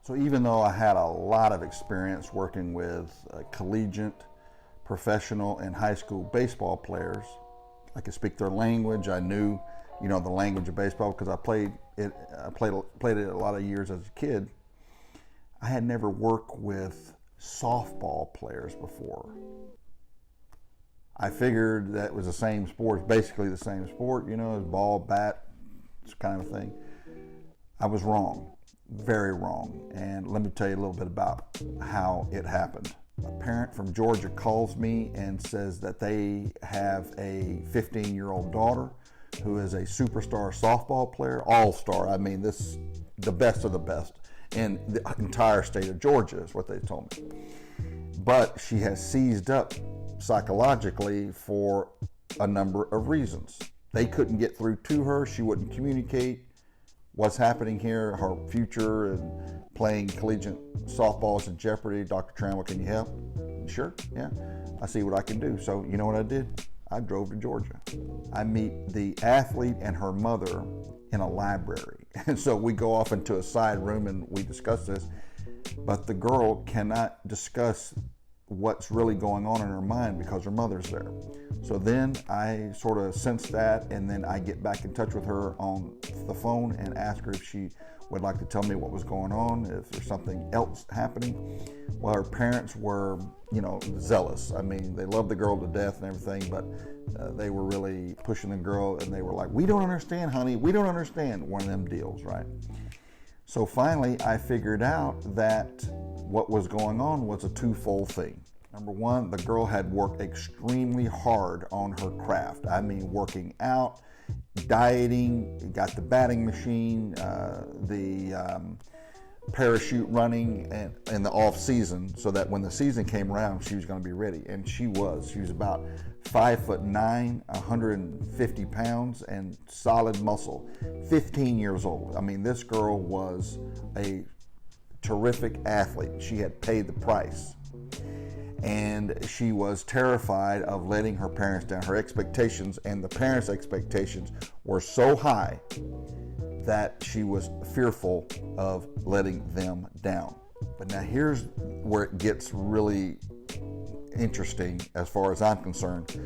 So even though I had a lot of experience working with collegiate, professional, and high school baseball players, I could speak their language. I knew, the language of baseball because I played it. I played it a lot of years as a kid. I had never worked with softball players before. I figured that was the same sport, basically the same sport, as ball, bat, kind of thing. I was wrong. Very wrong. And let me tell you a little bit about how it happened. A parent from Georgia calls me and says that they have a 15-year-old daughter who is a superstar softball player, all-star. I mean, the best of the best in the entire state of Georgia is what they told me. But she has seized up psychologically for a number of reasons. They couldn't get through to her. She wouldn't communicate what's happening here, her future and playing collegiate softball is in jeopardy. Dr. Trammel, can you help? Sure, yeah. I see what I can do. So you know what I did? I drove to Georgia. I meet the athlete and her mother in a library. And so we go off into a side room and we discuss this. But the girl cannot discuss what's really going on in her mind because her mother's there. So then I sort of sense that, and then I get back in touch with her on the phone and ask her if she would like to tell me what was going on, if there's something else happening. Well, her parents were, zealous. I mean, they loved the girl to death and everything, but they were really pushing the girl, and they were like, "We don't understand, honey. We don't understand." One of them deals, right? So finally, I figured out that what was going on was a twofold thing. Number one, the girl had worked extremely hard on her craft. I mean, working out, dieting, got the batting machine, the parachute running in the off season, so that when the season came around, she was going to be ready. And she was. She was about 5'9", 150 pounds, and solid muscle. 15 years old. I mean, this girl was a terrific athlete. She had paid the price. And she was terrified of letting her parents down. Her expectations and the parents' expectations were so high that she was fearful of letting them down. But now here's where it gets really interesting as far as I'm concerned.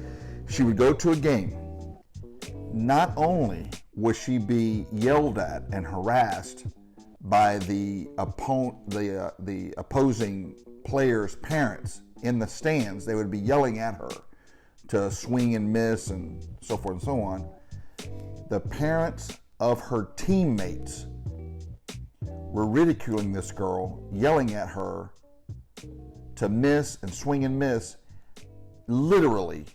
She would go to a game. Not only would she be yelled at and harassed by the opposing players' parents in the stands, they would be yelling at her to swing and miss and so forth and so on. The parents of her teammates were ridiculing this girl, yelling at her to miss and swing and miss, literally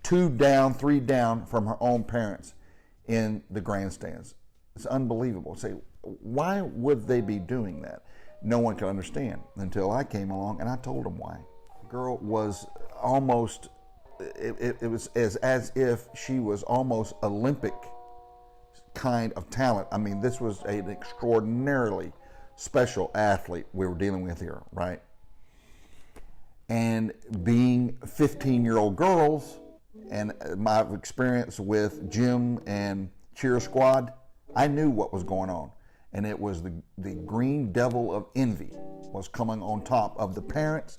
2 down, 3 down from her own parents in the grandstands. It's unbelievable. Say, why would they be doing that? No one could understand until I came along and I told them why. The girl was almost, it was as if she was almost Olympic kind of talent. I mean, this was an extraordinarily special athlete we were dealing with here, right? And being 15-year-old girls, and my experience with gym and cheer squad, I knew what was going on. And it was the green devil of envy was coming on top of the parents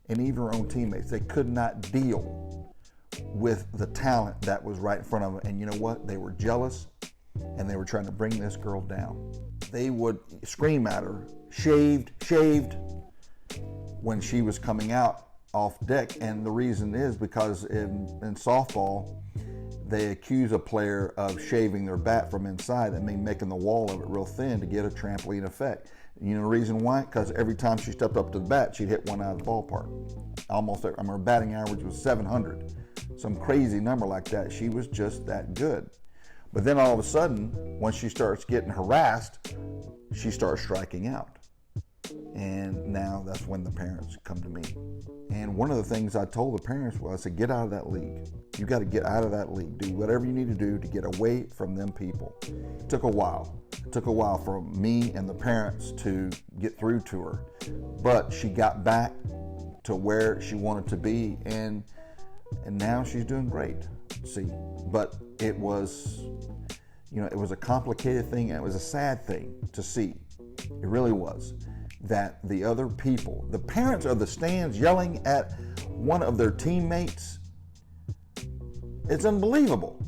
and even her own teammates. They could not deal with the talent that was right in front of them. And you know what? They were jealous, and they were trying to bring this girl down. They would scream at her, shaved, when she was coming out off deck. And the reason is because in softball, they accuse a player of shaving their bat from inside. I mean, making the wall of it real thin to get a trampoline effect. You know the reason why? Because every time she stepped up to the bat, she'd hit one out of the ballpark. Almost, I mean, her batting average was 700. Some crazy number like that. She was just that good. But then all of a sudden, once she starts getting harassed, she starts striking out. And now that's when the parents come to me. And one of the things I told the parents was, I said, get out of that league. You got to get out of that league. Do whatever you need to do to get away from them people. It took a while. It took a while for me and the parents to get through to her. But she got back to where she wanted to be, and now she's doing great. See, but it was, it was a complicated thing, and it was a sad thing to see. It really was. That the other people, the parents of the stands yelling at one of their teammates, it's unbelievable.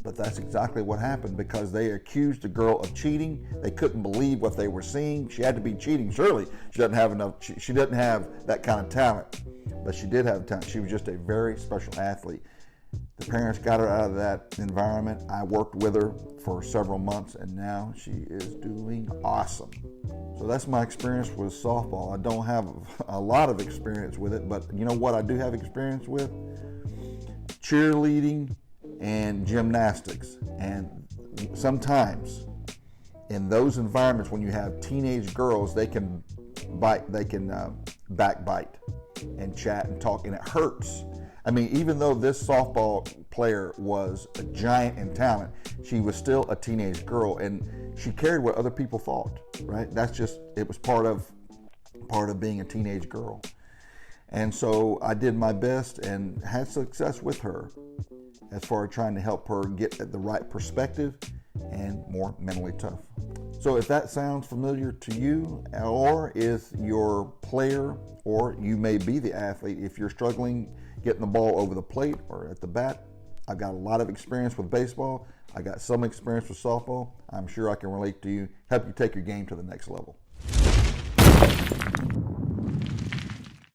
But that's exactly what happened, because they accused the girl of cheating. They couldn't believe what they were seeing. She had to be cheating. Surely she doesn't have enough. She doesn't have that kind of talent, but she did have talent. She was just a very special athlete. The parents got her out of that environment. I worked with her for several months, and now she is doing awesome. So that's my experience with softball. I don't have a lot of experience with it, but you know what I do have experience with? Cheerleading and gymnastics. And sometimes in those environments, when you have teenage girls, they can backbite and chat and talk, and it hurts. I mean, even though this softball player was a giant in talent, she was still a teenage girl, and she cared what other people thought, right? It was part of being a teenage girl. And so I did my best and had success with her as far as trying to help her get at the right perspective and more mentally tough. So if that sounds familiar to you, or is your player, or you may be the athlete, if you're struggling getting the ball over the plate or at the bat, I've got a lot of experience with baseball. I got some experience with softball. I'm sure I can relate to you, help you take your game to the next level.